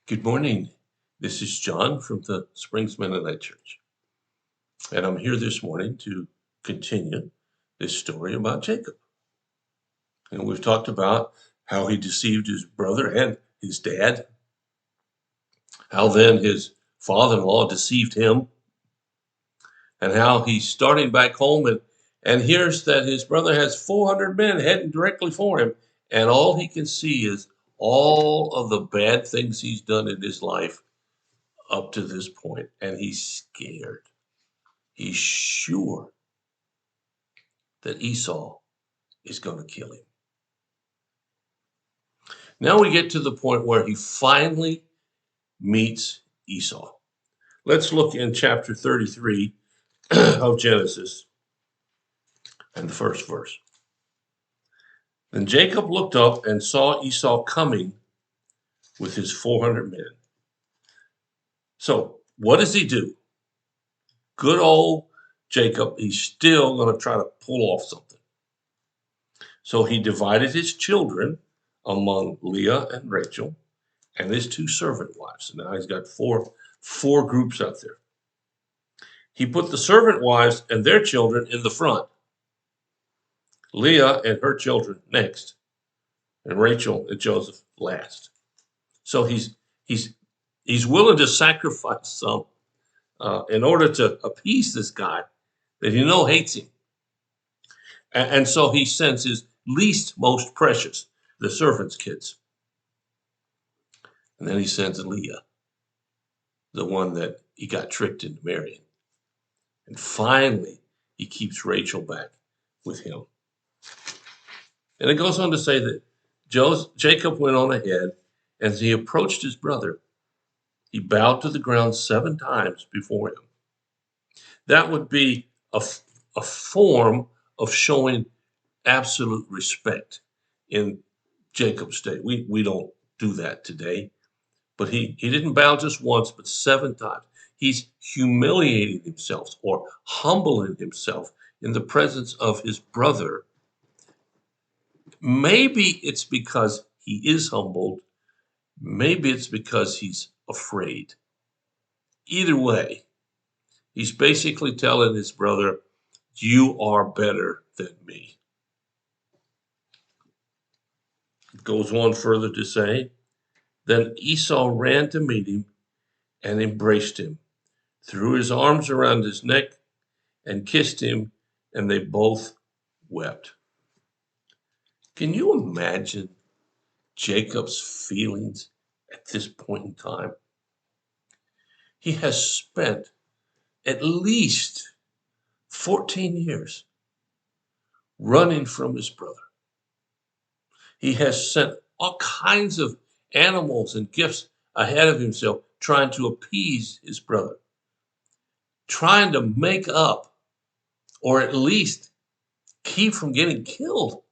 Good morning. This is John from the Springs Mennonite Church, and I'm here this morning to continue this story about Jacob. And we've talked about how he deceived his brother and his dad, how then his father-in-law deceived him, and how he's starting back home and hears that his brother has 400 men heading directly for him, and all he can see is all of the bad things he's done in his life up to this point, and he's scared. He's sure that Esau is going to kill him. Now we get to the point where he finally meets Esau. Let's look in chapter 33 of Genesis and the first verse. Then Jacob looked up and saw Esau coming with his 400 men. So what does he do? Good old Jacob, he's still going to try to pull off something. So he divided his children among Leah and Rachel and his two servant wives. So now he's got four groups out there. He put the servant wives and their children in the front, Leah and her children next, and Rachel and Joseph last. So he's willing to sacrifice some in order to appease this guy that hates him. And so he sends his least most precious, the servants' kids. And then he sends Leah, the one that he got tricked into marrying. And finally, he keeps Rachel back with him. And it goes on to say that Jacob went on ahead, and as he approached his brother, he bowed to the ground 7 times before him. That would be a form of showing absolute respect in Jacob's day. We don't do that today. But he didn't bow just once, but 7 times. He's humiliating himself or humbling himself in the presence of his brother. Maybe it's because he is humbled. Maybe it's because he's afraid. Either way, he's basically telling his brother, you are better than me. It goes on further to say, then Esau ran to meet him and embraced him, threw his arms around his neck, and kissed him, and they both wept. Can you imagine Jacob's feelings at this point in time? He has spent at least 14 years running from his brother. He has sent all kinds of animals and gifts ahead of himself, trying to appease his brother, trying to make up or at least keep from getting killed.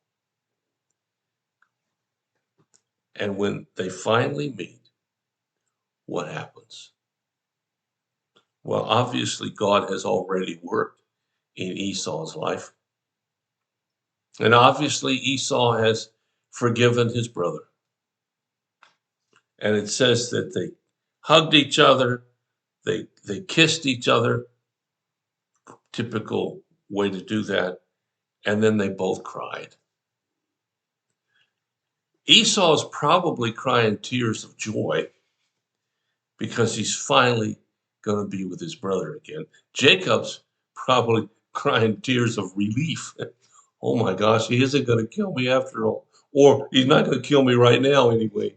And when they finally meet, what happens? Well, obviously, God has already worked in Esau's life. And obviously, Esau has forgiven his brother. And it says that they hugged each other, they kissed each other, typical way to do that, and then they both cried. Esau's probably crying tears of joy because he's finally going to be with his brother again. Jacob's probably crying tears of relief. Oh my gosh, he isn't going to kill me after all. Or he's not going to kill me right now anyway.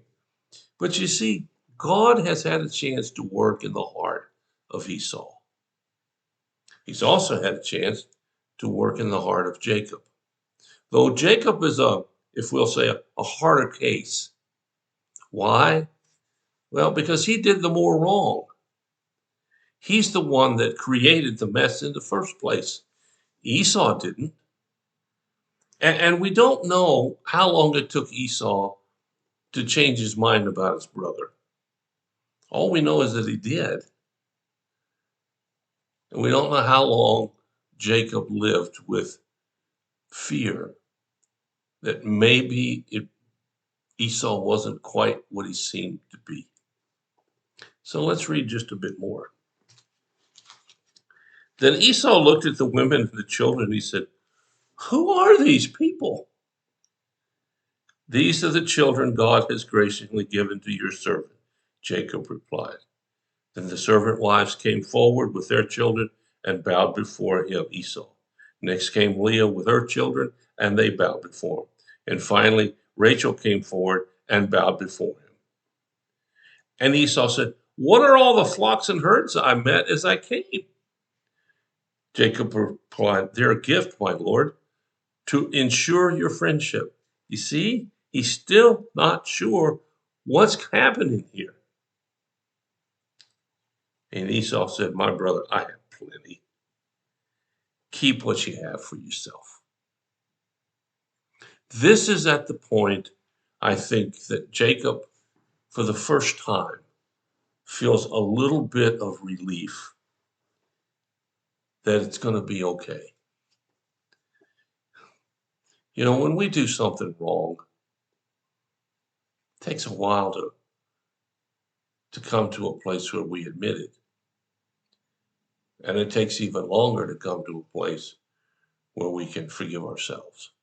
But you see, God has had a chance to work in the heart of Esau. He's also had a chance to work in the heart of Jacob. Though Jacob is if we'll say, a harder case. Why? Well, because he did the more wrong. He's the one that created the mess in the first place. Esau didn't. And we don't know how long it took Esau to change his mind about his brother. All we know is that he did. And we don't know how long Jacob lived with fear that maybe Esau wasn't quite what he seemed to be. So let's read just a bit more. Then Esau looked at the women and the children, and he said, "Who are these people?" "These are the children God has graciously given to your servant," Jacob replied. Then the servant wives came forward with their children and bowed before him, Esau. Next came Leah with her children, and they bowed before him. And finally, Rachel came forward and bowed before him. And Esau said, "What are all the flocks and herds I met as I came?" Jacob replied, "They're a gift, my lord, to ensure your friendship." You see, he's still not sure what's happening here. And Esau said, "My brother, I have plenty. Keep what you have for yourself." This is at the point, I think, that Jacob, for the first time, feels a little bit of relief that it's going to be okay. You know, when we do something wrong, it takes a while to come to a place where we admit it. And it takes even longer to come to a place where we can forgive ourselves.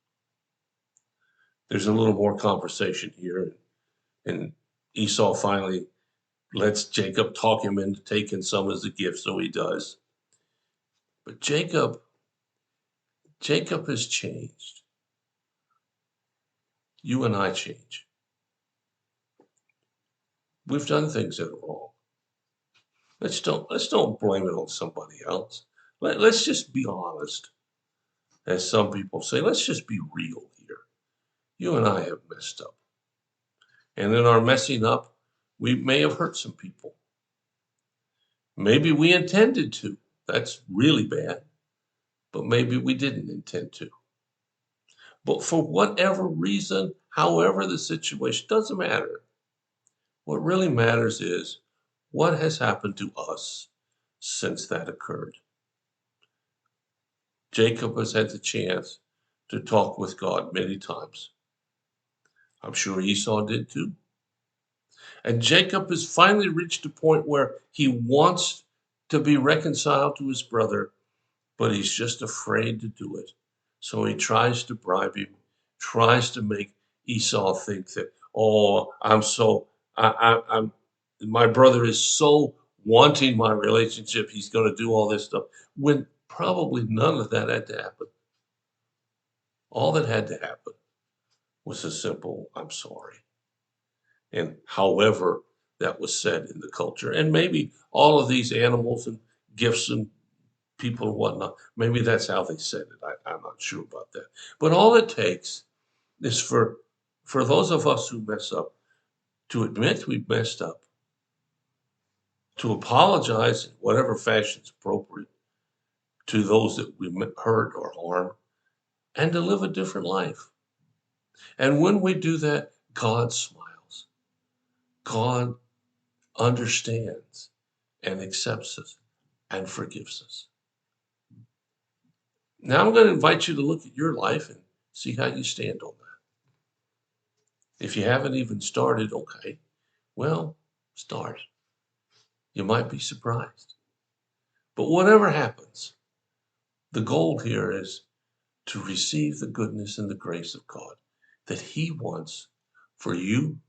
There's a little more conversation here, and Esau finally lets Jacob talk him into taking some as a gift, so he does. But Jacob has changed. You and I change. We've done things that are wrong. Let's don't blame it on somebody else. Let's just be honest, as some people say. Let's just be real here. You and I have messed up. And in our messing up, we may have hurt some people. Maybe we intended to. That's really bad. But maybe we didn't intend to. But for whatever reason, however the situation, doesn't matter. What really matters is what has happened to us since that occurred. Jacob has had the chance to talk with God many times. I'm sure Esau did too. And Jacob has finally reached a point where he wants to be reconciled to his brother, but he's just afraid to do it. So he tries to bribe him, tries to make Esau think that, oh, I'm my brother is so wanting my relationship, he's going to do all this stuff, when probably none of that had to happen. All that had to happen was a simple, "I'm sorry." And however that was said in the culture, and maybe all of these animals and gifts and people and whatnot, maybe that's how they said it. I'm not sure about that. But all it takes is for those of us who mess up to admit we've messed up, to apologize in whatever fashion is appropriate to those that we hurt or harmed, and to live a different life. And when we do that, God smiles. God understands and accepts us and forgives us. Now I'm going to invite you to look at your life and see how you stand on that. If you haven't even started, okay, well, start. You might be surprised. But whatever happens, the goal here is to receive the goodness and the grace of God that He wants for you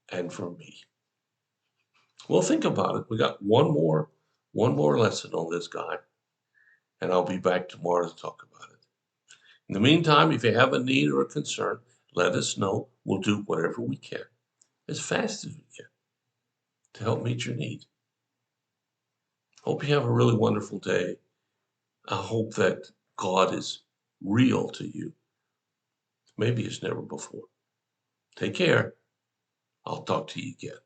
and for me. Well, think about it. We got one more lesson on this guy, and I'll be back tomorrow to talk about it. In the meantime, if you have a need or a concern, let us know. We'll do whatever we can, as fast as we can, to help meet your need. Hope you have a really wonderful day. I hope that God is real to you, maybe as never before. Take care. I'll talk to you again.